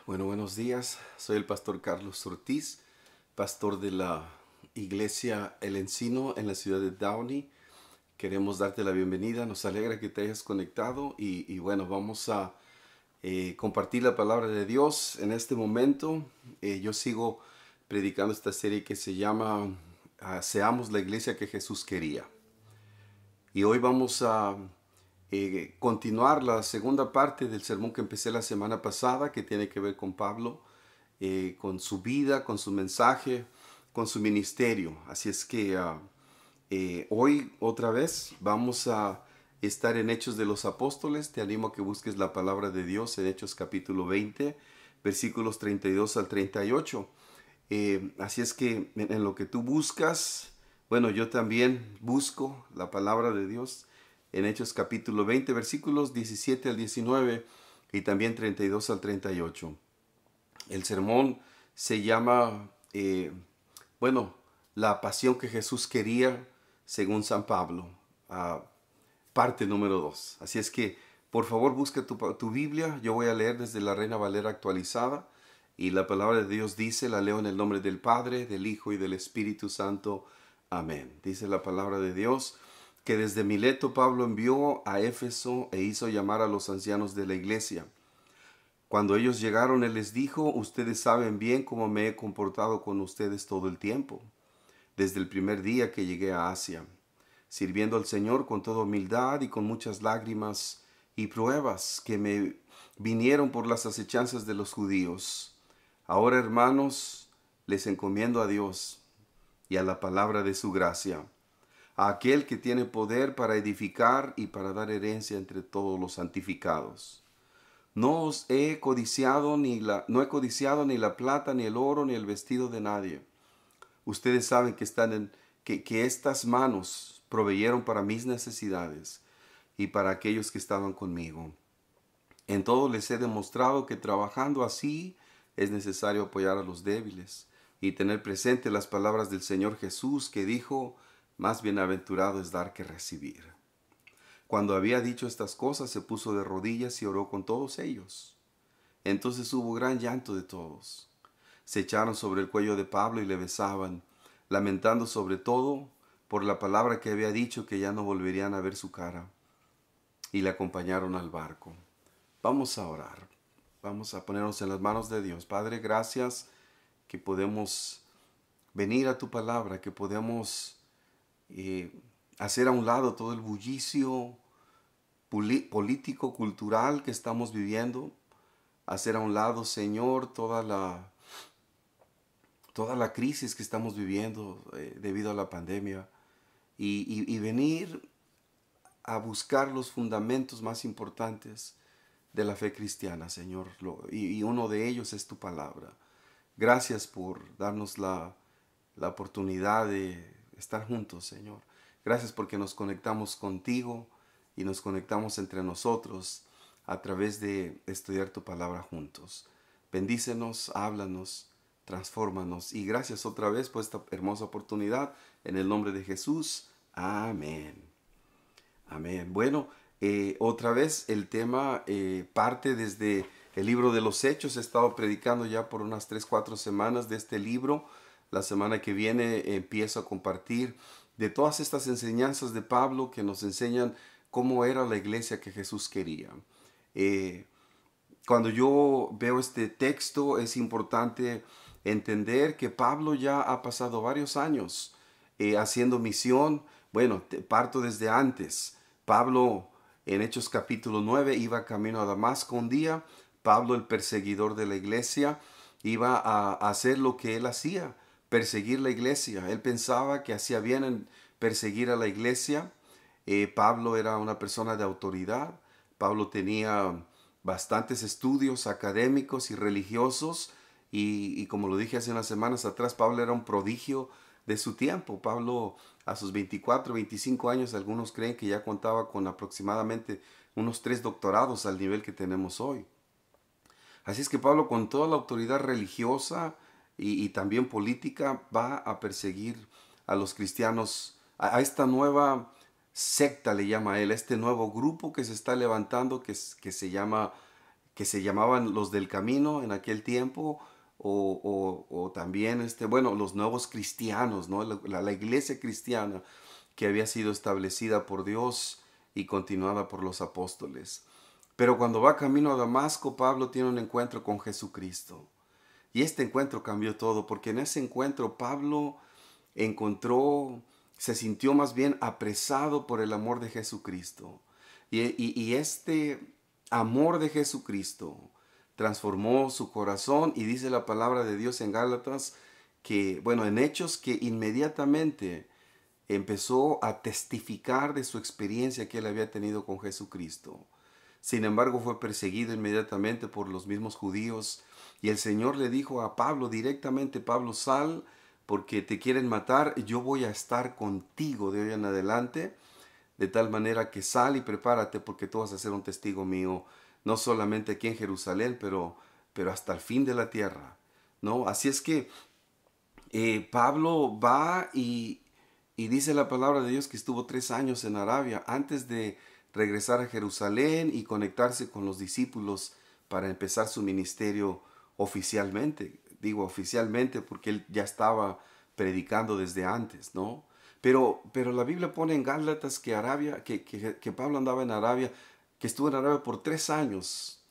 Bueno, buenos días. Soy el pastor Carlos Ortiz, pastor de la iglesia El Encino en la ciudad de Downey. Queremos darte la bienvenida. Nos alegra que te hayas conectado y bueno, vamos a compartir la palabra de Dios en este momento. Yo sigo predicando esta serie que se llama Seamos la iglesia que Jesús quería. Y hoy vamos a continuar la segunda parte del sermón que empecé la semana pasada, que tiene que ver con Pablo, con su vida, con su mensaje, con su ministerio. Así es que hoy otra vez vamos a estar en Hechos de los Apóstoles. Te animo a que busques la palabra de Dios en Hechos capítulo 20, versículos 32 al 38. Así es que en lo que tú buscas, bueno, yo también busco la palabra de Dios en Hechos capítulo 20, versículos 17 al 19 y también 32 al 38. El sermón se llama, bueno, la pasión que Jesús quería según San Pablo, parte número 2. Así es que, por favor, busca tu Biblia. Yo voy a leer desde la Reina Valera actualizada. Y la palabra de Dios dice, la leo en el nombre del Padre, del Hijo y del Espíritu Santo. Amén. Dice la palabra de Dios que desde Mileto Pablo envió a Éfeso e hizo llamar a los ancianos de la iglesia. Cuando ellos llegaron, él les dijo, ustedes saben bien cómo me he comportado con ustedes todo el tiempo, desde el primer día que llegué a Asia, sirviendo al Señor con toda humildad y con muchas lágrimas y pruebas que me vinieron por las acechanzas de los judíos. Ahora, hermanos, les encomiendo a Dios y a la palabra de su gracia, a aquel que tiene poder para edificar y para dar herencia entre todos los santificados. No he codiciado ni la plata, ni el oro, ni el vestido de nadie. Ustedes saben que estas manos proveyeron para mis necesidades y para aquellos que estaban conmigo. En todo les he demostrado que trabajando así es necesario apoyar a los débiles y tener presente las palabras del Señor Jesús, que dijo, más bienaventurado es dar que recibir. Cuando había dicho estas cosas, se puso de rodillas y oró con todos ellos. Entonces hubo gran llanto de todos. Se echaron sobre el cuello de Pablo y le besaban, lamentando sobre todo por la palabra que había dicho, que ya no volverían a ver su cara. Y le acompañaron al barco. Vamos a orar. Vamos a ponernos en las manos de Dios. Padre, gracias que podemos venir a tu palabra, que podemos hacer a un lado todo el bullicio político, cultural que estamos viviendo, hacer a un lado, Señor, toda la crisis que estamos viviendo debido a la pandemia y venir a buscar los fundamentos más importantes de la fe cristiana, Señor, y uno de ellos es tu palabra. Gracias por darnos la oportunidad de estar juntos, Señor. Gracias porque nos conectamos contigo y nos conectamos entre nosotros a través de estudiar tu palabra juntos. Bendícenos, háblanos, transfórmanos. Y gracias otra vez por esta hermosa oportunidad. En el nombre de Jesús. Amén. Amén. Bueno, otra vez el tema parte desde el libro de los Hechos. He estado predicando ya por unas 3-4 semanas de este libro. La semana que viene empiezo a compartir de todas estas enseñanzas de Pablo que nos enseñan cómo era la iglesia que Jesús quería. Cuando yo veo este texto es importante entender que Pablo ya ha pasado varios años haciendo misión. Bueno, parto desde antes. Pablo en Hechos capítulo 9 iba camino a Damasco un día. Pablo, el perseguidor de la iglesia, iba a hacer lo que él hacía, perseguir la iglesia. Él pensaba que hacía bien en perseguir a la iglesia. Pablo era una persona de autoridad. Pablo tenía bastantes estudios académicos y religiosos y como lo dije hace unas semanas atrás, Pablo era un prodigio de su tiempo. Pablo a sus 24, 25 años, algunos creen que ya contaba con aproximadamente unos 3 doctorados al nivel que tenemos hoy. Así es que Pablo, con toda la autoridad religiosa y también política, va a perseguir a los cristianos, a esta nueva secta, le llama él, a este nuevo grupo que se está levantando, que se llama que se llamaban los del camino en aquel tiempo, o también, bueno, los nuevos cristianos, ¿no? La iglesia cristiana que había sido establecida por Dios y continuada por los apóstoles. Pero cuando va camino a Damasco, Pablo tiene un encuentro con Jesucristo. Y este encuentro cambió todo, porque en ese encuentro Pablo se sintió más bien apresado por el amor de Jesucristo. Y este amor de Jesucristo transformó su corazón, y dice la palabra de Dios en Gálatas que, bueno, en Hechos, que inmediatamente empezó a testificar de su experiencia que él había tenido con Jesucristo. Sin embargo, fue perseguido inmediatamente por los mismos judíos, y el Señor le dijo a Pablo directamente: Pablo, sal, porque te quieren matar, yo voy a estar contigo de hoy en adelante, de tal manera que sal y prepárate, porque tú vas a ser un testigo mío, no solamente aquí en Jerusalén, pero hasta el fin de la tierra, ¿no? Así es que Pablo va y dice la palabra de Dios que estuvo 3 años en Arabia antes de regresar a Jerusalén y conectarse con los discípulos para empezar su ministerio oficialmente. Digo oficialmente porque él ya estaba predicando desde antes, ¿no? Pero la Biblia pone en Gálatas que que Pablo andaba en Arabia, que estuvo en Arabia por 3 años,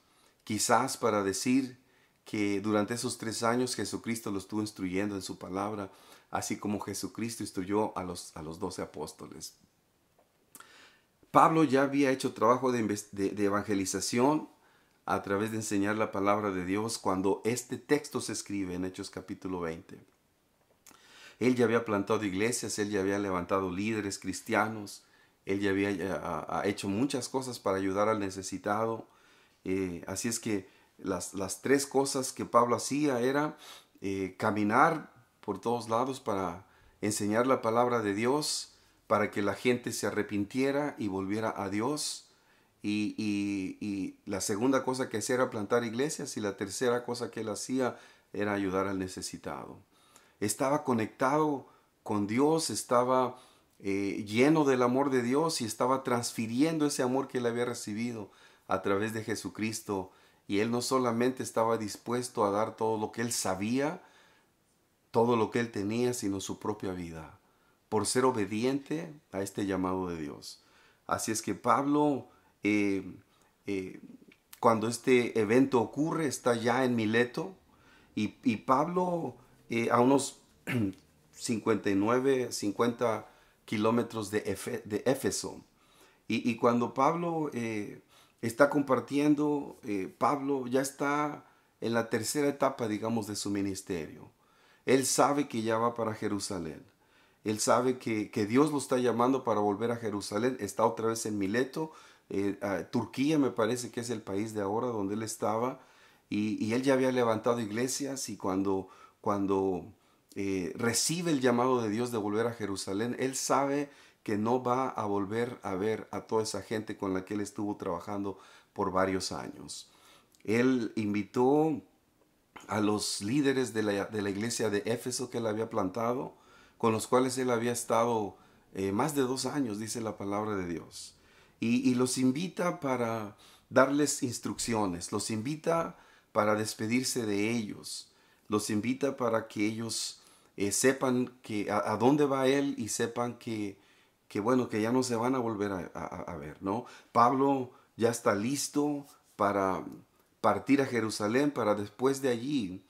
quizás para decir que durante esos 3 años Jesucristo lo estuvo instruyendo en su palabra, así como Jesucristo instruyó a los 12 apóstoles. Pablo ya había hecho trabajo de evangelización a través de enseñar la palabra de Dios cuando este texto se escribe en Hechos capítulo 20. Él ya había plantado iglesias, él ya había levantado líderes cristianos, él ya había hecho muchas cosas para ayudar al necesitado. Así es que las 3 cosas que Pablo hacía era caminar por todos lados para enseñar la palabra de Dios, para que la gente se arrepintiera y volviera a Dios. Y la segunda cosa que hacía era plantar iglesias, y la tercera cosa que él hacía era ayudar al necesitado. Estaba conectado con Dios, estaba lleno del amor de Dios, y estaba transfiriendo ese amor que él había recibido a través de Jesucristo. Y él no solamente estaba dispuesto a dar todo lo que él sabía, todo lo que él tenía, sino su propia vida, por ser obediente a este llamado de Dios. Así es que Pablo, eh, eh, cuando este evento ocurre, está ya en Mileto, y Pablo, a unos 50 kilómetros de Éfeso. Y cuando Pablo está compartiendo, Pablo ya está en la tercera etapa, digamos, de su ministerio. Él sabe que ya va para Jerusalén. Él sabe que Dios lo está llamando para volver a Jerusalén. Está otra vez en Mileto. Turquía me parece que es el país de ahora donde él estaba. Y él ya había levantado iglesias, y cuando recibe el llamado de Dios de volver a Jerusalén, él sabe que no va a volver a ver a toda esa gente con la que él estuvo trabajando por varios años. Él invitó a los líderes de la iglesia de Éfeso que él había plantado, con los cuales él había estado más de 2 años, dice la palabra de Dios. Y los invita para darles instrucciones, los invita para despedirse de ellos, los invita para que ellos sepan a dónde va él, y sepan bueno, que ya no se van a volver a ver, ¿no? Pablo ya está listo para partir a Jerusalén, para después de allí.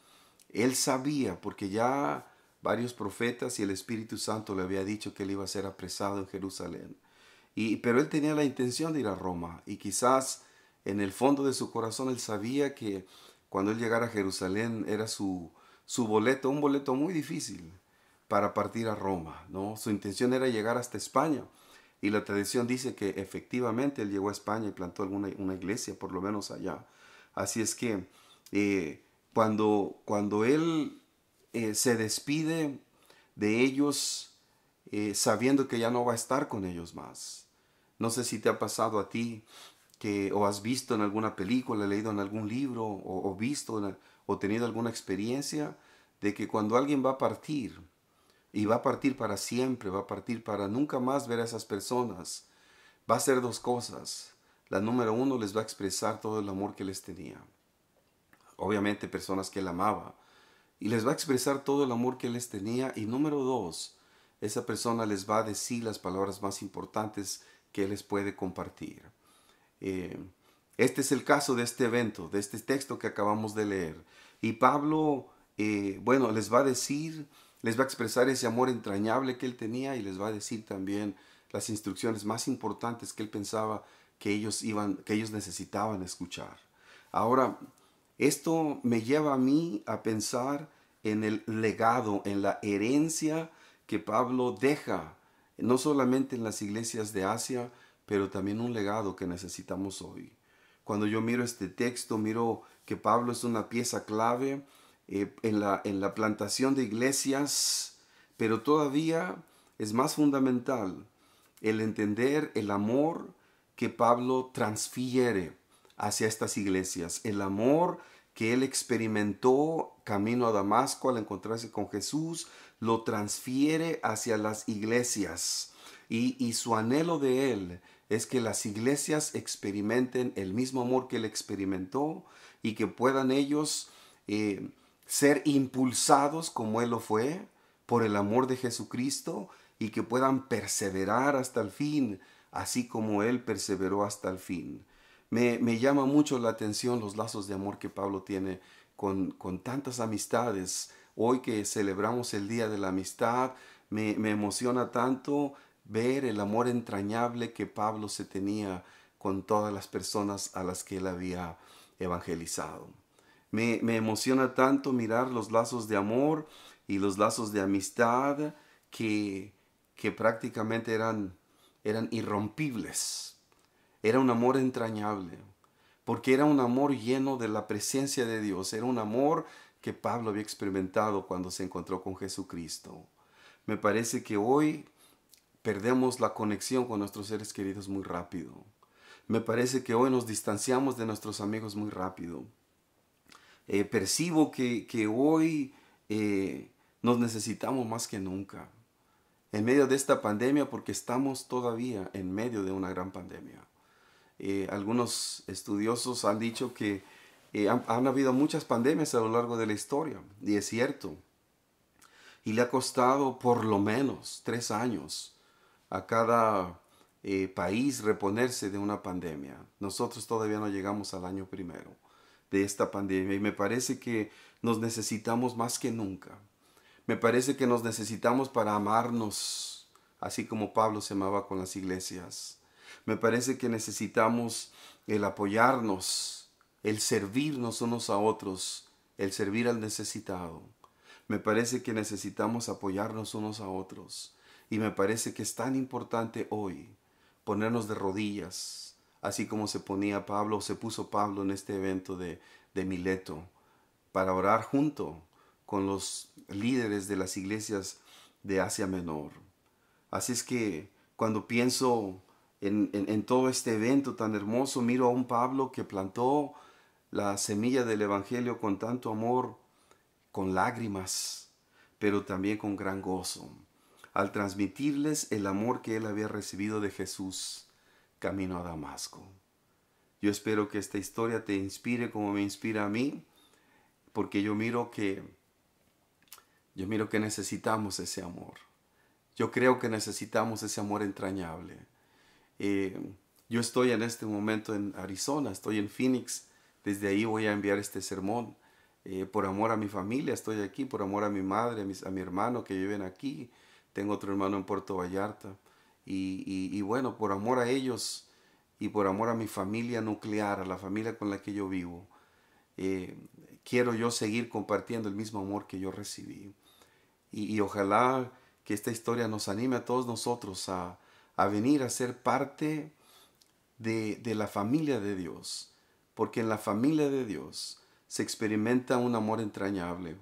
Él sabía, porque ya varios profetas y el Espíritu Santo le había dicho que él iba a ser apresado en Jerusalén. Pero él tenía la intención de ir a Roma, y quizás en el fondo de su corazón él sabía que cuando él llegara a Jerusalén era su boleto, un boleto muy difícil para partir a Roma, ¿no? Su intención era llegar hasta España, y la tradición dice que efectivamente él llegó a España y plantó una iglesia, por lo menos allá. Así es que cuando él se despide de ellos, sabiendo que ya no va a estar con ellos más. No sé si te ha pasado a ti, o has visto en alguna película, leído en algún libro, o visto o tenido alguna experiencia de que cuando alguien va a partir, y va a partir para siempre, va a partir para nunca más ver a esas personas, va a hacer 2 cosas. La número uno, les va a expresar todo el amor que les tenía. Obviamente personas que él amaba. Y les va a expresar todo el amor que él les tenía. Y número dos, esa persona les va a decir las palabras más importantes que él les puede compartir. Eh, este es el caso de este evento, de este texto que acabamos de leer. Y Pablo, bueno, les va a decir, les va a expresar ese amor entrañable que él tenía y les va a decir también las instrucciones más importantes que él pensaba que ellos necesitaban escuchar. Ahora, esto me lleva a mí a pensar en el legado, en la herencia que Pablo deja, no solamente en las iglesias de Asia, pero también un legado que necesitamos hoy. Cuando yo miro este texto, miro que Pablo es una pieza clave en la plantación de iglesias, pero todavía es más fundamental el entender el amor que Pablo transfiere hacia estas iglesias, el amor que él experimentó camino a Damasco al encontrarse con Jesús, lo transfiere hacia las iglesias. Y su anhelo de él es que las iglesias experimenten el mismo amor que él experimentó y que puedan ellos ser impulsados como él lo fue por el amor de Jesucristo y que puedan perseverar hasta el fin, así como él perseveró hasta el fin. Me llama mucho la atención los lazos de amor que Pablo tiene con tantas amistades. Hoy que celebramos el Día de la Amistad, me emociona tanto ver el amor entrañable que Pablo se tenía con todas las personas a las que él había evangelizado. Me emociona tanto mirar los lazos de amor y los lazos de amistad que prácticamente eran irrompibles. Era un amor entrañable, porque era un amor lleno de la presencia de Dios. Era un amor que Pablo había experimentado cuando se encontró con Jesucristo. Me parece que hoy perdemos la conexión con nuestros seres queridos muy rápido. Me parece que hoy nos distanciamos de nuestros amigos muy rápido. Percibo que hoy nos necesitamos más que nunca. En medio de esta pandemia, porque estamos todavía en medio de una gran pandemia. Algunos estudiosos han dicho que han habido muchas pandemias a lo largo de la historia, y es cierto. Y le ha costado por lo menos 3 años a cada país reponerse de una pandemia. Nosotros todavía no llegamos al año primero de esta pandemia y me parece que nos necesitamos más que nunca. Me parece que nos necesitamos para amarnos, así como Pablo se amaba con las iglesias. Me parece que necesitamos el apoyarnos, el servirnos unos a otros, el servir al necesitado. Me parece que necesitamos apoyarnos unos a otros. Y me parece que es tan importante hoy ponernos de rodillas, así como se ponía Pablo, se puso Pablo en este evento de Mileto, para orar junto con los líderes de las iglesias de Asia Menor. Así es que cuando pienso en todo este evento tan hermoso, miro a un Pablo que plantó la semilla del Evangelio con tanto amor, con lágrimas, pero también con gran gozo, al transmitirles el amor que él había recibido de Jesús camino a Damasco. Yo espero que esta historia te inspire como me inspira a mí, porque yo miro que necesitamos ese amor. Yo creo que necesitamos ese amor entrañable. Yo estoy en este momento en Arizona, estoy en Phoenix. Desde ahí voy a enviar este sermón. Por amor a mi familia estoy aquí, por amor a mi madre, a mi hermano que viven aquí. Tengo otro hermano en Puerto Vallarta. Y bueno, por amor a ellos y por amor a mi familia nuclear, a la familia con la que yo vivo, quiero yo seguir compartiendo el mismo amor que yo recibí. Y ojalá que esta historia nos anime a todos nosotros a venir a ser parte de la familia de Dios. Porque en la familia de Dios se experimenta un amor entrañable.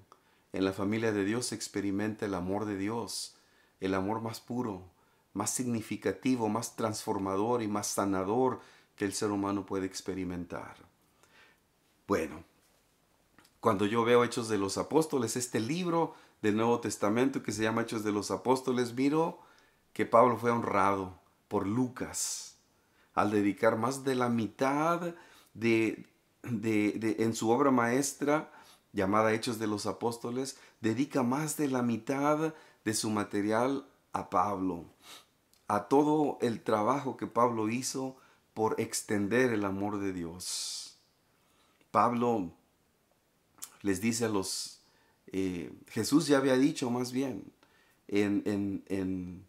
En la familia de Dios se experimenta el amor de Dios, el amor más puro, más significativo, más transformador y más sanador que el ser humano puede experimentar. Bueno, cuando yo veo Hechos de los Apóstoles, este libro del Nuevo Testamento que se llama Hechos de los Apóstoles, miro que Pablo fue honrado por Lucas. al dedicar más de la mitad en su obra maestra llamada Hechos de los Apóstoles, dedica más de la mitad de su material a Pablo, a todo el trabajo que Pablo hizo por extender el amor de Dios. Pablo les dice a los... Jesús ya había dicho más bien en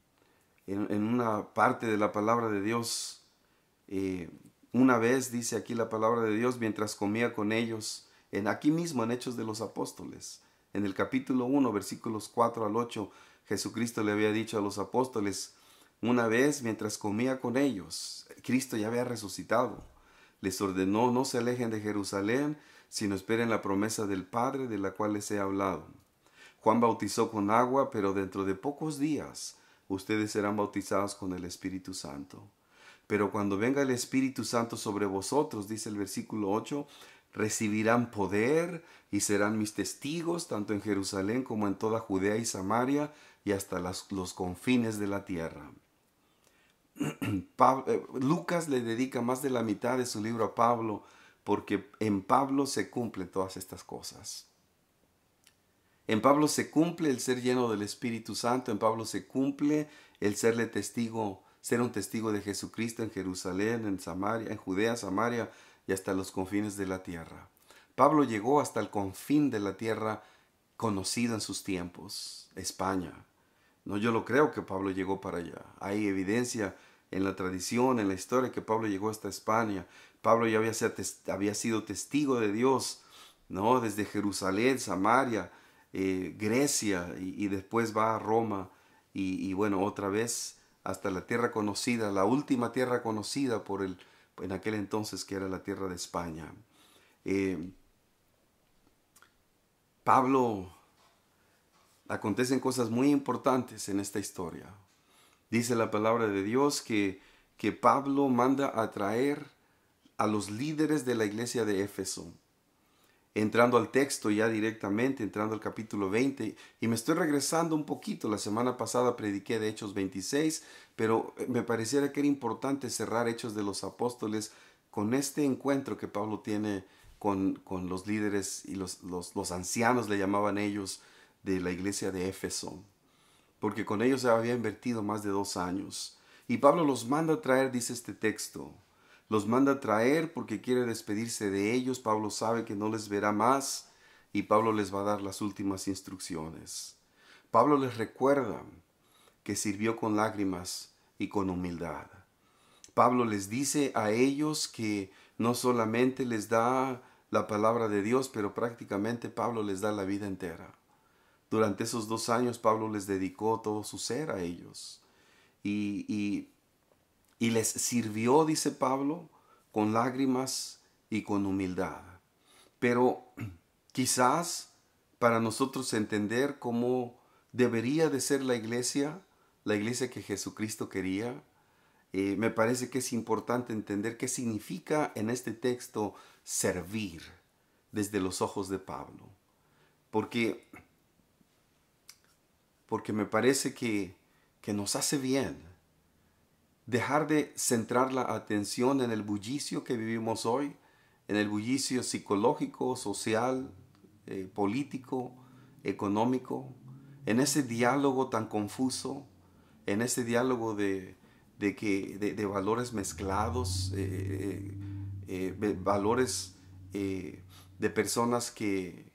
una parte de la palabra de Dios, una vez dice aquí la palabra de Dios, mientras comía con ellos, aquí mismo en Hechos de los Apóstoles, en el capítulo 1, versículos 4 al 8, Jesucristo le había dicho a los apóstoles, una vez mientras comía con ellos, Cristo ya había resucitado, les ordenó no se alejen de Jerusalén, sino esperen la promesa del Padre de la cual les he hablado. Juan bautizó con agua, pero dentro de pocos días ustedes serán bautizados con el Espíritu Santo. Pero cuando venga el Espíritu Santo sobre vosotros, dice el versículo 8, recibirán poder y serán mis testigos, tanto en Jerusalén como en toda Judea y Samaria y hasta los confines de la tierra. Lucas le dedica más de la mitad de su libro a Pablo, porque en Pablo se cumplen todas estas cosas. En Pablo se cumple el ser lleno del Espíritu Santo, en Pablo se cumple el ser un testigo de Jesucristo en Jerusalén, en Samaria, en Judea, Samaria y hasta los confines de la tierra. Pablo llegó hasta el confín de la tierra conocida en sus tiempos, España. No, yo lo creo que Pablo llegó para allá. Hay evidencia en la tradición, en la historia, que Pablo llegó hasta España. Pablo ya había sido testigo de Dios, ¿no? Desde Jerusalén, Samaria, Grecia y después va a Roma y bueno, otra vez hasta la tierra conocida, la última tierra conocida en aquel entonces que era la tierra de España. Acontecen cosas muy importantes en esta historia. Dice la palabra de Dios que Pablo manda a traer a los líderes de la iglesia de Éfeso. Entrando al texto ya directamente, entrando al capítulo 20, y me estoy regresando un poquito. La semana pasada prediqué de Hechos 26, pero me pareciera que era importante cerrar Hechos de los Apóstoles con este encuentro que Pablo tiene con los líderes y los ancianos, le llamaban ellos, de la iglesia de Éfeso, porque con ellos se había invertido más de 2 años. Y Pablo los manda a traer, dice este texto, los manda a traer porque quiere despedirse de ellos. Pablo sabe que no les verá más y Pablo les va a dar las últimas instrucciones. Pablo les recuerda que sirvió con lágrimas y con humildad. Pablo les dice a ellos que no solamente les da la palabra de Dios, pero prácticamente Pablo les da la vida entera. Durante esos 2 años Pablo les dedicó todo su ser a ellos. Y les sirvió, dice Pablo, con lágrimas y con humildad. Pero quizás para nosotros entender cómo debería de ser la iglesia que Jesucristo quería, me parece que es importante entender qué significa en este texto servir desde los ojos de Pablo. Porque me parece que nos hace bien dejar de centrar la atención en el bullicio que vivimos hoy, en el bullicio psicológico, social, político, económico, en ese diálogo tan confuso, en ese diálogo de valores mezclados, valores de personas que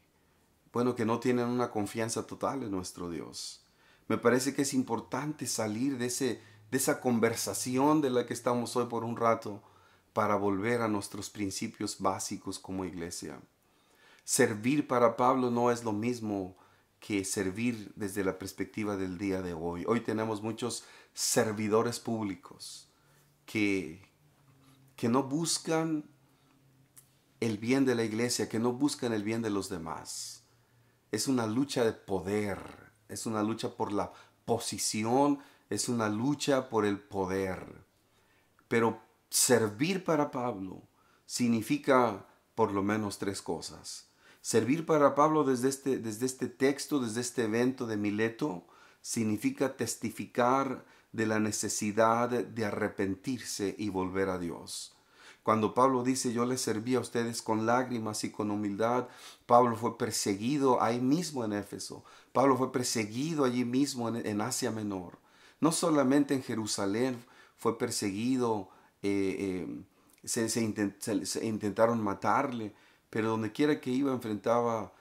no tienen una confianza total en nuestro Dios. Me parece que es importante salir de esa conversación de la que estamos hoy por un rato para volver a nuestros principios básicos como iglesia. Servir para Pablo no es lo mismo que servir desde la perspectiva del día de hoy. Hoy tenemos muchos servidores públicos que no buscan el bien de la iglesia, que no buscan el bien de los demás. Es una lucha de poder, es una lucha por la posición, es una lucha por el poder. Pero servir para Pablo significa por lo menos 3 cosas. Servir para Pablo desde este texto, desde este evento de Mileto, significa testificar de la necesidad de arrepentirse y volver a Dios. Cuando Pablo dice, yo les serví a ustedes con lágrimas y con humildad, Pablo fue perseguido ahí mismo en Éfeso. Pablo fue perseguido allí mismo en Asia Menor. No solamente en Jerusalén fue perseguido, se intentaron matarle, pero donde quiera que iba enfrentaba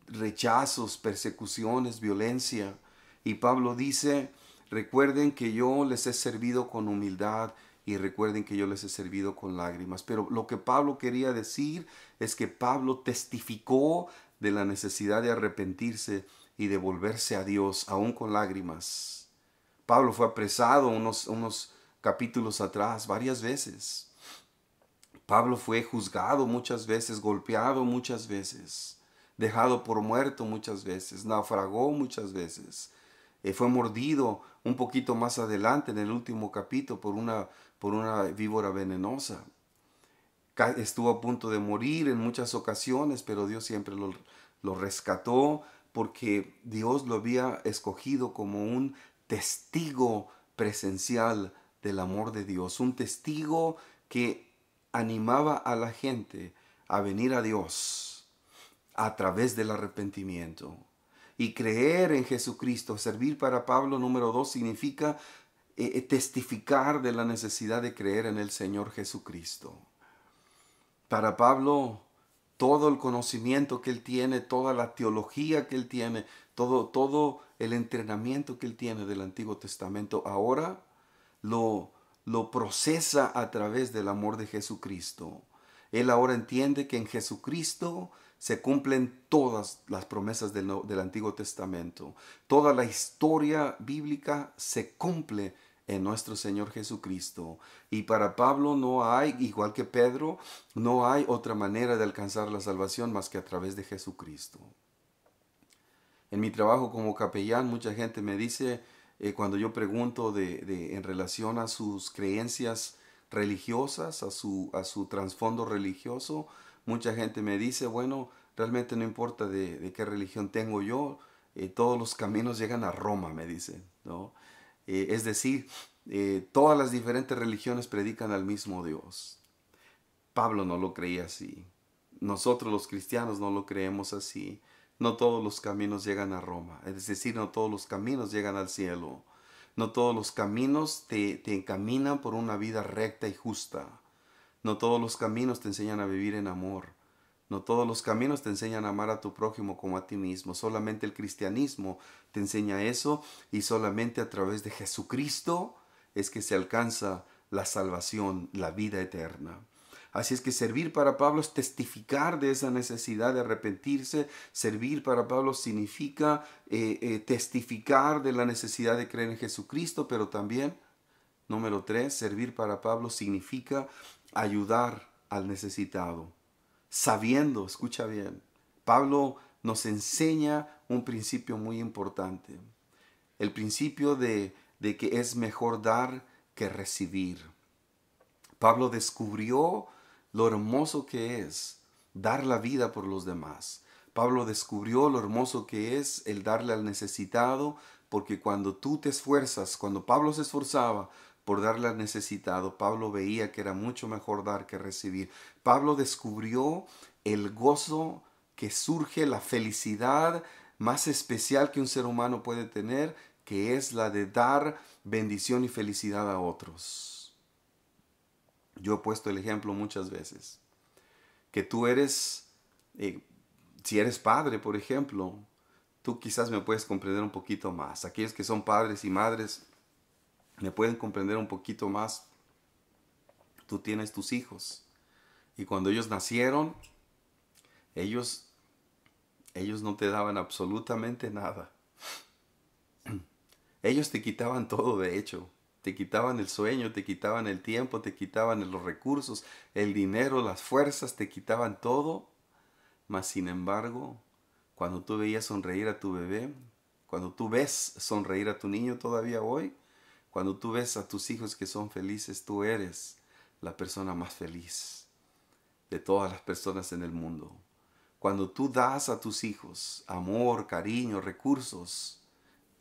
rechazos, persecuciones, violencia. Y Pablo dice, recuerden que yo les he servido con humildad y recuerden que yo les he servido con lágrimas. Pero lo que Pablo quería decir es que Pablo testificó de la necesidad de arrepentirse y de volverse a Dios, aún con lágrimas. Pablo fue apresado unos capítulos atrás varias veces. Pablo fue juzgado muchas veces, golpeado muchas veces, dejado por muerto muchas veces, naufragó muchas veces. Fue mordido un poquito más adelante en el último capítulo por una víbora venenosa. Estuvo a punto de morir en muchas ocasiones, pero Dios siempre lo rescató porque Dios lo había escogido como un testigo presencial del amor de Dios, un testigo que animaba a la gente a venir a Dios a través del arrepentimiento. Y creer en Jesucristo, servir para Pablo, número 2, significa testificar de la necesidad de creer en el Señor Jesucristo. Para Pablo, todo el conocimiento que él tiene, toda la teología que él tiene, todo el entrenamiento que él tiene del Antiguo Testamento, ahora lo procesa a través del amor de Jesucristo. Él ahora entiende que en Jesucristo se cumplen todas las promesas del Antiguo Testamento. Toda la historia bíblica se cumple en nuestro Señor Jesucristo. Y para Pablo no hay, igual que Pedro, no hay otra manera de alcanzar la salvación más que a través de Jesucristo. En mi trabajo como capellán, mucha gente me dice, cuando yo pregunto en relación a sus creencias religiosas, a su trasfondo religioso, mucha gente me dice, bueno, realmente no importa de qué religión tengo yo, todos los caminos llegan a Roma, me dicen, ¿no? Es decir, todas las diferentes religiones predican al mismo Dios. Pablo no lo creía así. Nosotros los cristianos no lo creemos así. No todos los caminos llegan a Roma. Es decir, no todos los caminos llegan al cielo. No todos los caminos te encaminan por una vida recta y justa. No todos los caminos te enseñan a vivir en amor. No todos los caminos te enseñan a amar a tu prójimo como a ti mismo. Solamente el cristianismo te enseña eso y solamente a través de Jesucristo es que se alcanza la salvación, la vida eterna. Así es que servir para Pablo es testificar de esa necesidad de arrepentirse. Servir para Pablo significa testificar de la necesidad de creer en Jesucristo, pero también, número 3, servir para Pablo significa ayudar al necesitado. Sabiendo, escucha bien, Pablo nos enseña un principio muy importante. El principio de que es mejor dar que recibir. Pablo descubrió lo hermoso que es dar la vida por los demás. Pablo descubrió lo hermoso que es el darle al necesitado, porque cuando tú te esfuerzas, cuando Pablo se esforzaba por darle al necesitado, Pablo veía que era mucho mejor dar que recibir. Pablo descubrió el gozo que surge, la felicidad más especial que un ser humano puede tener, que es la de dar bendición y felicidad a otros. Yo he puesto el ejemplo muchas veces, que tú eres, si eres padre, por ejemplo, tú quizás me puedes comprender un poquito más. Aquellos que son padres y madres me pueden comprender un poquito más. Tú tienes tus hijos y cuando ellos nacieron, ellos no te daban absolutamente nada. Ellos te quitaban todo, de hecho. Te quitaban el sueño, te quitaban el tiempo, te quitaban los recursos, el dinero, las fuerzas, te quitaban todo. Mas sin embargo, cuando tú veías sonreír a tu bebé, cuando tú ves sonreír a tu niño todavía hoy, cuando tú ves a tus hijos que son felices, tú eres la persona más feliz de todas las personas en el mundo. Cuando tú das a tus hijos amor, cariño, recursos,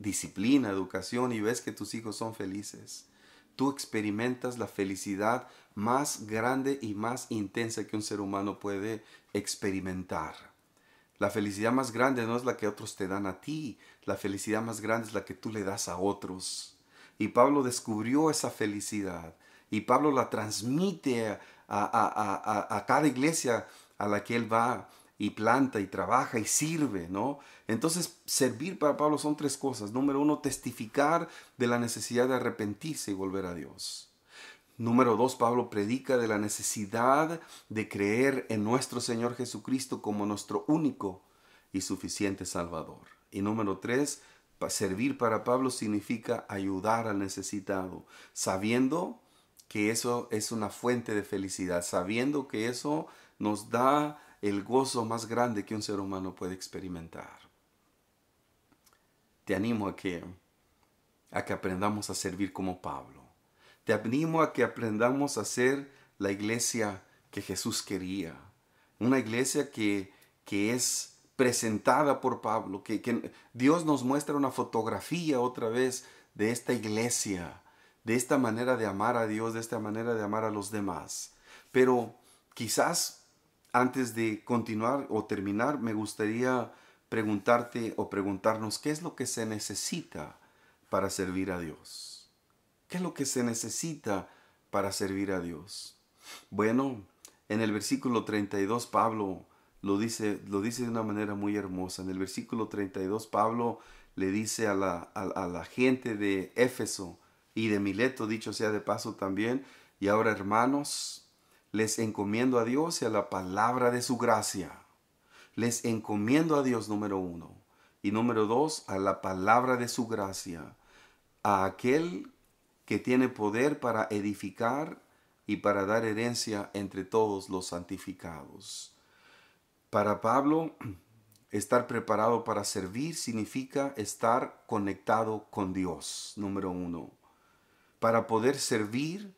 disciplina, educación y ves que tus hijos son felices, tú experimentas la felicidad más grande y más intensa que un ser humano puede experimentar. La felicidad más grande no es la que otros te dan a ti, la felicidad más grande es la que tú le das a otros. Y Pablo descubrió esa felicidad y Pablo la transmite a cada iglesia a la que él va y planta y trabaja y sirve, ¿no? Entonces, servir para Pablo son tres cosas. Número uno, testificar de la necesidad de arrepentirse y volver a Dios. Número dos, Pablo predica de la necesidad de creer en nuestro Señor Jesucristo como nuestro único y suficiente Salvador. Y número tres, servir para Pablo significa ayudar al necesitado, sabiendo que eso es una fuente de felicidad, sabiendo que eso nos da el gozo más grande que un ser humano puede experimentar. Te animo a que aprendamos a servir como Pablo. Te animo a que aprendamos a ser la iglesia que Jesús quería. Una iglesia que es presentada por Pablo, que Dios nos muestra una fotografía otra vez de esta iglesia, de esta manera de amar a Dios, de esta manera de amar a los demás. Pero quizás antes de continuar o terminar, me gustaría preguntarte o preguntarnos qué es lo que se necesita para servir a Dios. ¿Qué es lo que se necesita para servir a Dios? Bueno, en el versículo 32 Pablo lo dice de una manera muy hermosa. En el versículo 32 Pablo le dice a la gente de Éfeso y de Mileto, dicho sea de paso también, y ahora hermanos, les encomiendo a Dios y a la palabra de su gracia. Les encomiendo a Dios, número uno. Y número dos, a la palabra de su gracia. A aquel que tiene poder para edificar y para dar herencia entre todos los santificados. Para Pablo, estar preparado para servir significa estar conectado con Dios, número uno. Para poder servir,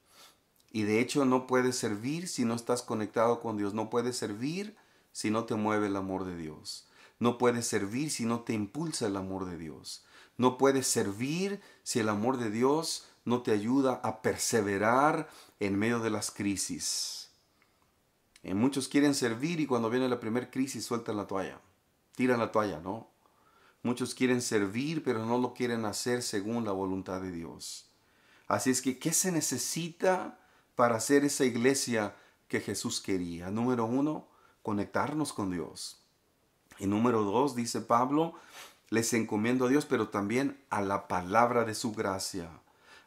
y de hecho no puedes servir si no estás conectado con Dios, no puedes servir si no te mueve el amor de Dios, no puedes servir si no te impulsa el amor de Dios, no puedes servir si el amor de Dios no te ayuda a perseverar en medio de las crisis. Muchos quieren servir y cuando viene la primera crisis sueltan la toalla, tiran la toalla, ¿no? Muchos quieren servir pero no lo quieren hacer según la voluntad de Dios. Así es que, ¿qué se necesita para hacer esa iglesia que Jesús quería? Número uno, conectarnos con Dios. Y número dos, dice Pablo, les encomiendo a Dios, pero también a la palabra de su gracia.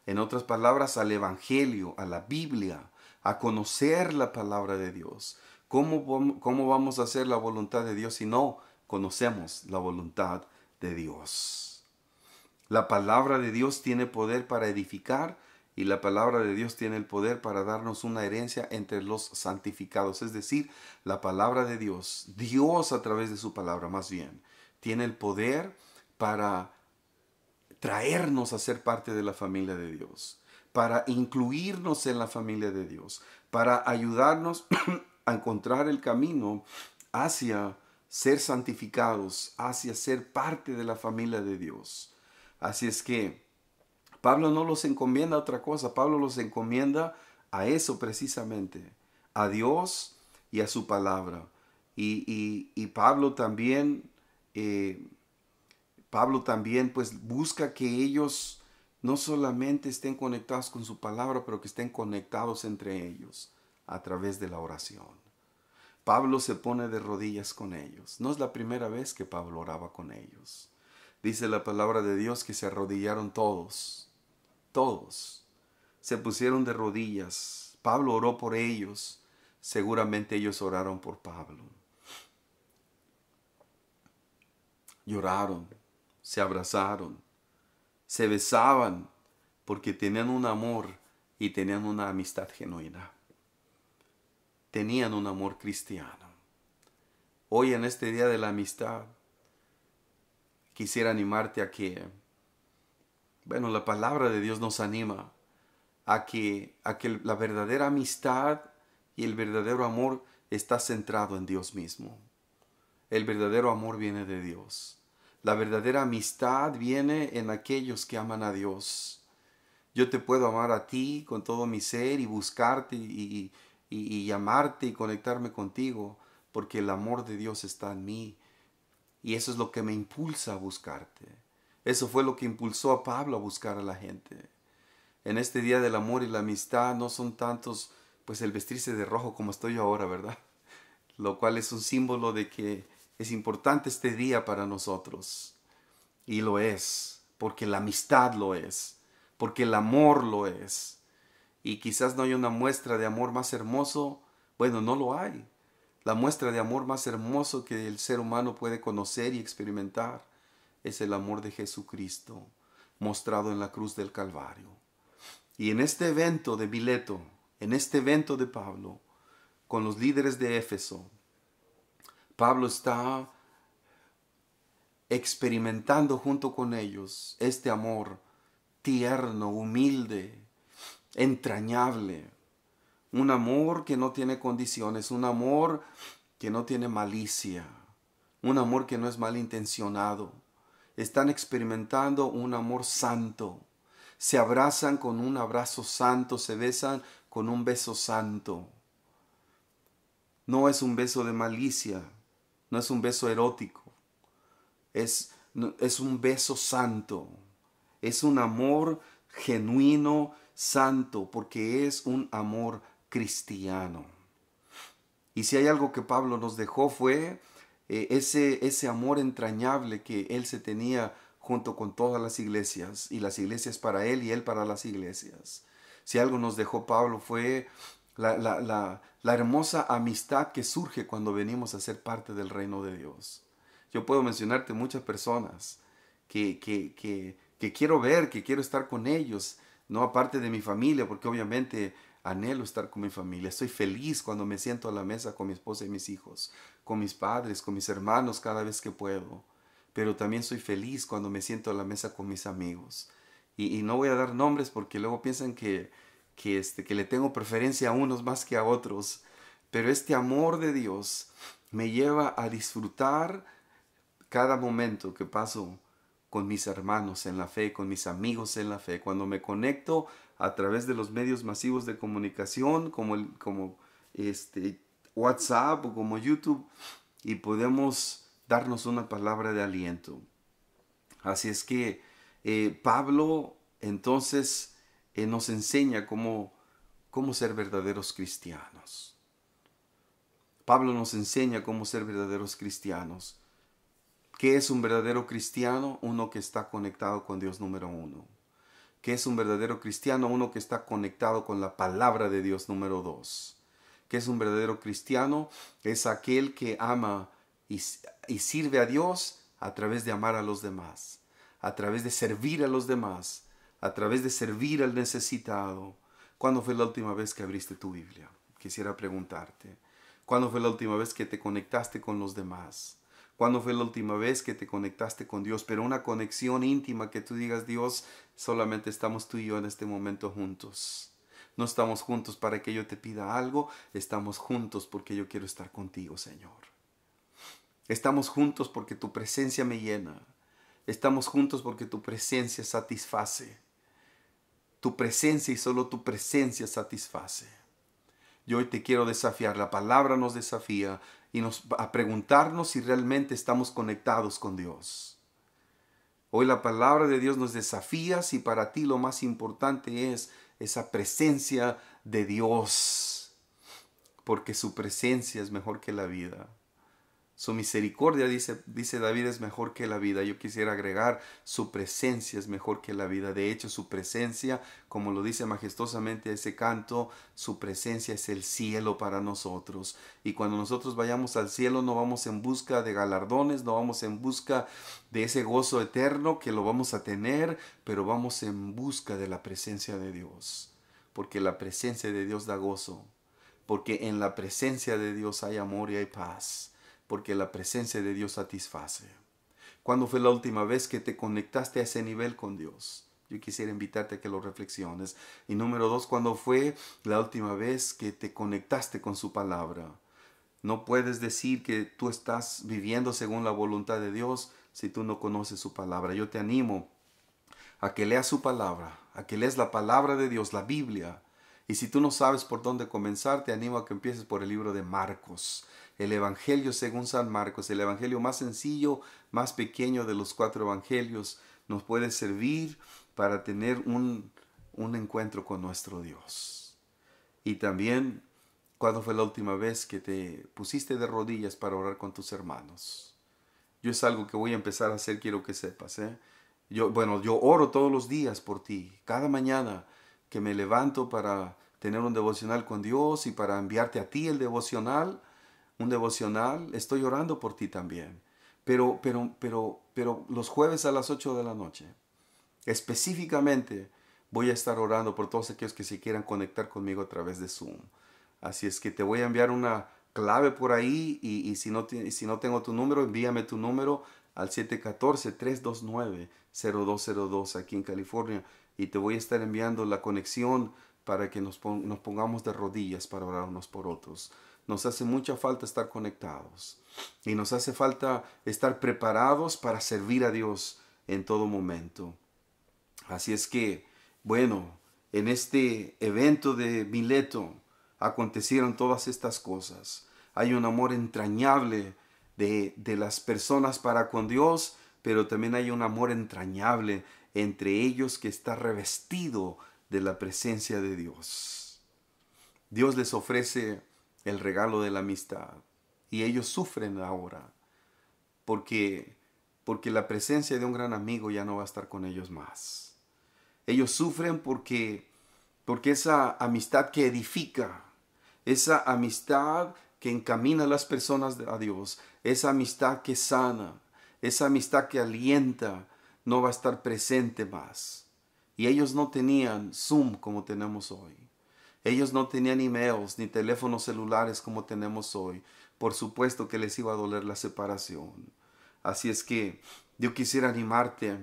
En otras palabras, al Evangelio, a la Biblia, a conocer la palabra de Dios. ¿Cómo vamos a hacer la voluntad de Dios si no conocemos la voluntad de Dios? La palabra de Dios tiene poder para edificar y la palabra de Dios tiene el poder para darnos una herencia entre los santificados. Es decir, la palabra de Dios, Dios a través de su palabra más bien, tiene el poder para traernos a ser parte de la familia de Dios, para incluirnos en la familia de Dios, para ayudarnos a encontrar el camino hacia ser santificados, hacia ser parte de la familia de Dios. Así es que Pablo no los encomienda a otra cosa, Pablo los encomienda a eso precisamente, a Dios y a su palabra. Y Pablo también pues busca que ellos no solamente estén conectados con su palabra, pero que estén conectados entre ellos a través de la oración. Pablo se pone de rodillas con ellos. No es la primera vez que Pablo oraba con ellos. Dice la palabra de Dios que se arrodillaron todos. Todos se pusieron de rodillas. Pablo oró por ellos. Seguramente ellos oraron por Pablo. Lloraron, se abrazaron, se besaban porque tenían un amor y tenían una amistad genuina. Tenían un amor cristiano. Hoy en este día de la amistad, quisiera animarte a que, la palabra de Dios nos anima a que la verdadera amistad y el verdadero amor está centrado en Dios mismo. El verdadero amor viene de Dios. La verdadera amistad viene en aquellos que aman a Dios. Yo te puedo amar a ti con todo mi ser y buscarte y amarte y conectarme contigo, porque el amor de Dios está en mí. Y eso es lo que me impulsa a buscarte. Eso fue lo que impulsó a Pablo a buscar a la gente. En este día del amor y la amistad no son tantos, pues el vestirse de rojo como estoy yo ahora, ¿verdad? Lo cual es un símbolo de que es importante este día para nosotros. Y lo es, porque la amistad lo es, porque el amor lo es. Y quizás no hay una muestra de amor más hermoso. Bueno, no lo hay. La muestra de amor más hermoso que el ser humano puede conocer y experimentar es el amor de Jesucristo, mostrado en la cruz del Calvario. Y en este evento de Mileto, en este evento de Pablo, con los líderes de Éfeso, Pablo está experimentando junto con ellos este amor tierno, humilde, entrañable. Un amor que no tiene condiciones, un amor que no tiene malicia, un amor que no es malintencionado. Están experimentando un amor santo. Se abrazan con un abrazo santo, se besan con un beso santo. No es un beso de malicia, no es un beso erótico, es un beso santo. Es un amor genuino, santo, porque es un amor cristiano. Y si hay algo que Pablo nos dejó fue ese amor entrañable que él se tenía junto con todas las iglesias, y las iglesias para él y él para las iglesias. Si algo nos dejó Pablo fue la hermosa amistad que surge cuando venimos a ser parte del reino de Dios. Yo puedo mencionarte muchas personas que quiero ver, que quiero estar con ellos, no aparte de mi familia, porque obviamente anhelo estar con mi familia. Estoy feliz cuando me siento a la mesa con mi esposa y mis hijos, con mis padres, con mis hermanos cada vez que puedo. Pero también soy feliz cuando me siento a la mesa con mis amigos. Y no voy a dar nombres porque luego piensan que le tengo preferencia a unos más que a otros. Pero este amor de Dios me lleva a disfrutar cada momento que paso con mis hermanos en la fe, con mis amigos en la fe, cuando me conecto a través de los medios masivos de comunicación como WhatsApp o como YouTube, y podemos darnos una palabra de aliento. Así es que Pablo entonces nos enseña cómo ser verdaderos cristianos. Pablo nos enseña cómo ser verdaderos cristianos. ¿Qué es un verdadero cristiano? Uno que está conectado con Dios, número uno. ¿Qué es un verdadero cristiano? Uno que está conectado con la palabra de Dios, número dos. ¿Qué es un verdadero cristiano? Es aquel que ama y sirve a Dios a través de amar a los demás, a través de servir a los demás, a través de servir al necesitado. ¿Cuándo fue la última vez que abriste tu Biblia? Quisiera preguntarte. ¿Cuándo fue la última vez que te conectaste con los demás? ¿Cuándo fue la última vez que te conectaste con Dios? Pero una conexión íntima que tú digas, Dios, solamente estamos tú y yo en este momento juntos. No estamos juntos para que yo te pida algo, estamos juntos porque yo quiero estar contigo, Señor. Estamos juntos porque tu presencia me llena. Estamos juntos porque tu presencia satisface. Tu presencia y solo tu presencia satisface. Yo hoy te quiero desafiar, la palabra nos desafía a preguntarnos si realmente estamos conectados con Dios. Hoy la palabra de Dios nos desafía si para ti lo más importante es esa presencia de Dios, porque su presencia es mejor que la vida. Su misericordia, dice David, es mejor que la vida. Yo quisiera agregar, su presencia es mejor que la vida. De hecho, su presencia, como lo dice majestuosamente ese canto, su presencia es el cielo para nosotros. Y cuando nosotros vayamos al cielo, no vamos en busca de galardones, no vamos en busca de ese gozo eterno que lo vamos a tener, pero vamos en busca de la presencia de Dios. Porque la presencia de Dios da gozo. Porque en la presencia de Dios hay amor y hay paz. Porque la presencia de Dios satisface. ¿Cuándo fue la última vez que te conectaste a ese nivel con Dios? Yo quisiera invitarte a que lo reflexiones. Y número dos, ¿cuándo fue la última vez que te conectaste con su palabra? No puedes decir que tú estás viviendo según la voluntad de Dios si tú no conoces su palabra. Yo te animo a que leas su palabra, a que leas la palabra de Dios, la Biblia. Y si tú no sabes por dónde comenzar, te animo a que empieces por el libro de Marcos, el Evangelio según San Marcos, el Evangelio más sencillo, más pequeño de los 4 evangelios, nos puede servir para tener un encuentro con nuestro Dios. Y también, ¿cuándo fue la última vez que te pusiste de rodillas para orar con tus hermanos? Yo es algo que voy a empezar a hacer, quiero que sepas, ¿eh? Yo oro todos los días por ti. Cada mañana que me levanto para tener un devocional con Dios y para enviarte a ti el devocional, un devocional, estoy orando por ti también. Pero los jueves a las 8 de la noche, específicamente, voy a estar orando por todos aquellos que se quieran conectar conmigo a través de Zoom. Así es que te voy a enviar una clave por ahí y si no tengo tu número, envíame tu número al 714-329-0202 aquí en California y te voy a estar enviando la conexión para que nos pongamos de rodillas para orar unos por otros. Nos hace mucha falta estar conectados y nos hace falta estar preparados para servir a Dios en todo momento. Así es que, bueno, en este evento de Mileto acontecieron todas estas cosas. Hay un amor entrañable de las personas para con Dios, pero también hay un amor entrañable entre ellos que está revestido de la presencia de Dios. Dios les ofrece el regalo de la amistad y ellos sufren ahora porque la presencia de un gran amigo ya no va a estar con ellos más. Ellos sufren porque esa amistad que edifica, esa amistad que encamina a las personas a Dios, esa amistad que sana, esa amistad que alienta, no va a estar presente más. Y ellos no tenían Zoom como tenemos hoy. Ellos no tenían emails ni teléfonos celulares como tenemos hoy. Por supuesto que les iba a doler la separación. Así es que yo quisiera animarte,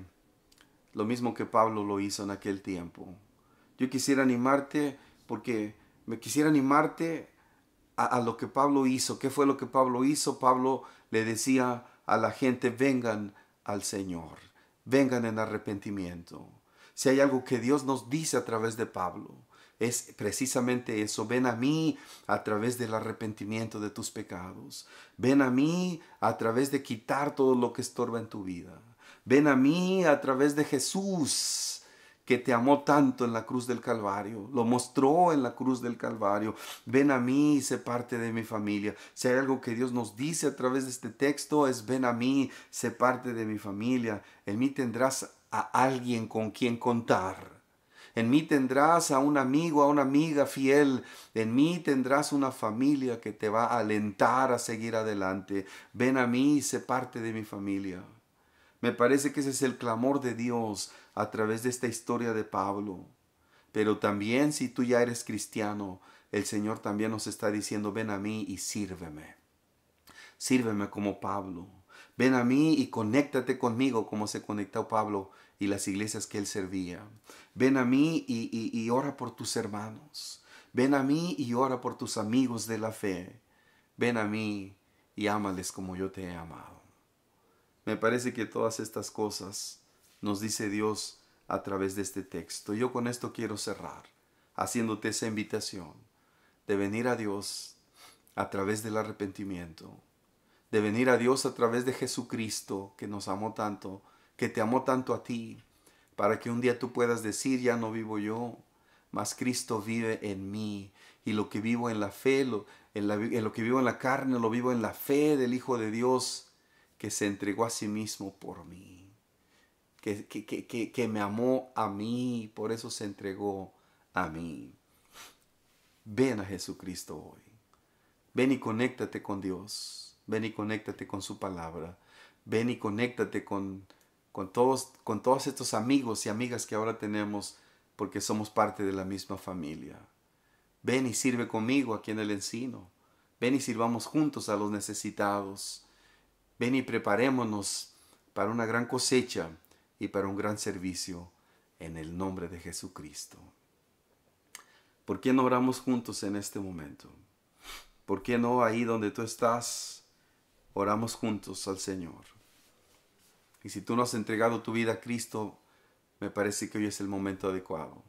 lo mismo que Pablo lo hizo en aquel tiempo. Yo quisiera animarte porque me quisiera animarte a lo que Pablo hizo. ¿Qué fue lo que Pablo hizo? Pablo le decía a la gente, vengan al Señor, vengan en arrepentimiento. Si hay algo que Dios nos dice a través de Pablo, es precisamente eso. Ven a mí a través del arrepentimiento de tus pecados. Ven a mí a través de quitar todo lo que estorba en tu vida. Ven a mí a través de Jesús, que te amó tanto en la cruz del Calvario, lo mostró en la cruz del Calvario. Ven a mí y sé parte de mi familia. Si hay algo que Dios nos dice a través de este texto es ven a mí, sé parte de mi familia. En mí tendrás a alguien con quien contar. En mí tendrás a un amigo, a una amiga fiel. En mí tendrás una familia que te va a alentar a seguir adelante. Ven a mí y sé parte de mi familia. Me parece que ese es el clamor de Dios a través de esta historia de Pablo. Pero también si tú ya eres cristiano, el Señor también nos está diciendo, ven a mí y sírveme. Sírveme como Pablo. Ven a mí y conéctate conmigo como se conectó Pablo y las iglesias que él servía. Ven a mí y ora por tus hermanos. Ven a mí y ora por tus amigos de la fe. Ven a mí y ámales como yo te he amado. Me parece que todas estas cosas nos dice Dios a través de este texto. Yo con esto quiero cerrar, haciéndote esa invitación de venir a Dios a través del arrepentimiento, de venir a Dios a través de Jesucristo, que nos amó tanto, que te amó tanto a ti, para que un día tú puedas decir, ya no vivo yo, mas Cristo vive en mí, y lo que vivo en la fe, en lo que vivo en la carne, lo vivo en la fe del Hijo de Dios, que se entregó a sí mismo por mí, que me amó a mí, por eso se entregó a mí. Ven a Jesucristo hoy. Ven y conéctate con Dios. Ven y conéctate con su palabra. Ven y conéctate con todos estos amigos y amigas que ahora tenemos porque somos parte de la misma familia. Ven y sirve conmigo aquí en el Encino. Ven y sirvamos juntos a los necesitados. Ven y preparémonos para una gran cosecha y para un gran servicio en el nombre de Jesucristo. ¿Por qué no oramos juntos en este momento? ¿Por qué no ahí donde tú estás oramos juntos al Señor? Y si tú no has entregado tu vida a Cristo, me parece que hoy es el momento adecuado.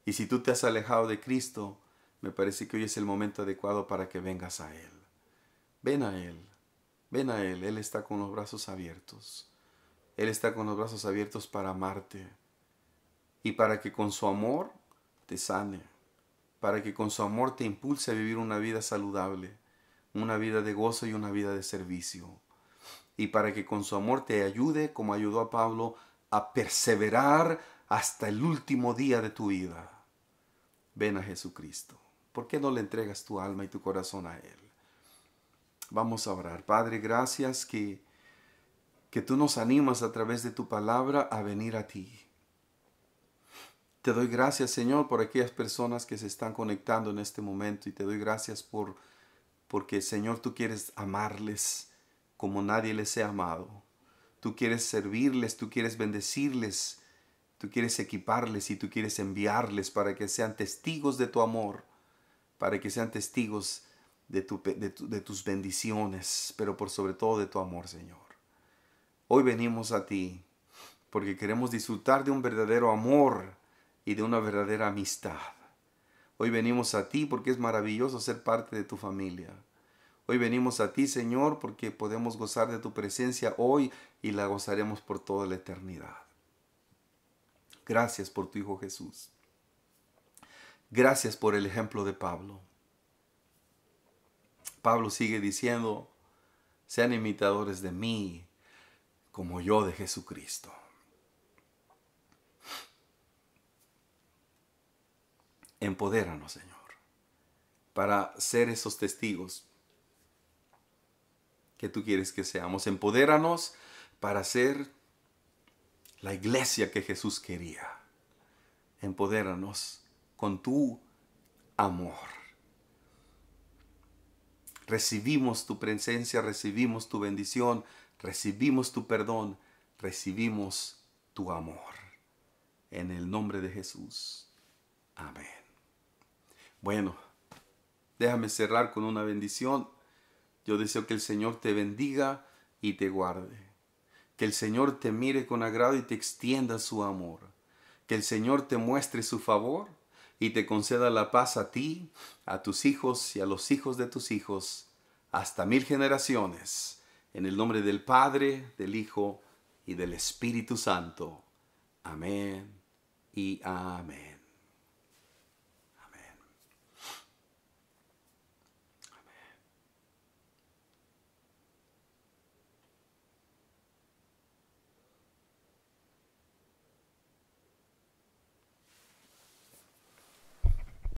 Y si tú te has alejado de Cristo, me parece que hoy es el momento adecuado para que vengas a Él. Ven a Él, ven a Él. Él está con los brazos abiertos. Él está con los brazos abiertos para amarte y para que con su amor te sane, para que con su amor te impulse a vivir una vida saludable, una vida de gozo y una vida de servicio. Y para que con su amor te ayude, como ayudó a Pablo, a perseverar hasta el último día de tu vida. Ven a Jesucristo. ¿Por qué no le entregas tu alma y tu corazón a Él? Vamos a orar. Padre, gracias que tú nos animas a través de tu palabra a venir a ti. Te doy gracias, Señor, por aquellas personas que se están conectando en este momento, y te doy gracias porque, Señor, tú quieres amarles como nadie les ha amado. Tú quieres servirles, tú quieres bendecirles, tú quieres equiparles y tú quieres enviarles para que sean testigos de tu amor, para que sean testigos de tus bendiciones, pero por sobre todo de tu amor, Señor. Hoy venimos a ti porque queremos disfrutar de un verdadero amor y de una verdadera amistad. Hoy venimos a ti porque es maravilloso ser parte de tu familia. Hoy venimos a ti, Señor, porque podemos gozar de tu presencia hoy y la gozaremos por toda la eternidad. Gracias por tu Hijo Jesús. Gracias por el ejemplo de Pablo. Pablo sigue diciendo, sean imitadores de mí como yo de Jesucristo. Empodéranos, Señor, para ser esos testigos que tú quieres que seamos. Empodéranos para ser la iglesia que Jesús quería. Empodéranos con tu amor. Recibimos tu presencia, recibimos tu bendición, recibimos tu perdón, recibimos tu amor. En el nombre de Jesús. Amén. Bueno, déjame cerrar con una bendición. Yo deseo que el Señor te bendiga y te guarde. Que el Señor te mire con agrado y te extienda su amor. Que el Señor te muestre su favor y te conceda la paz a ti, a tus hijos y a los hijos de tus hijos, hasta 1000 generaciones. En el nombre del Padre, del Hijo y del Espíritu Santo. Amén y amén.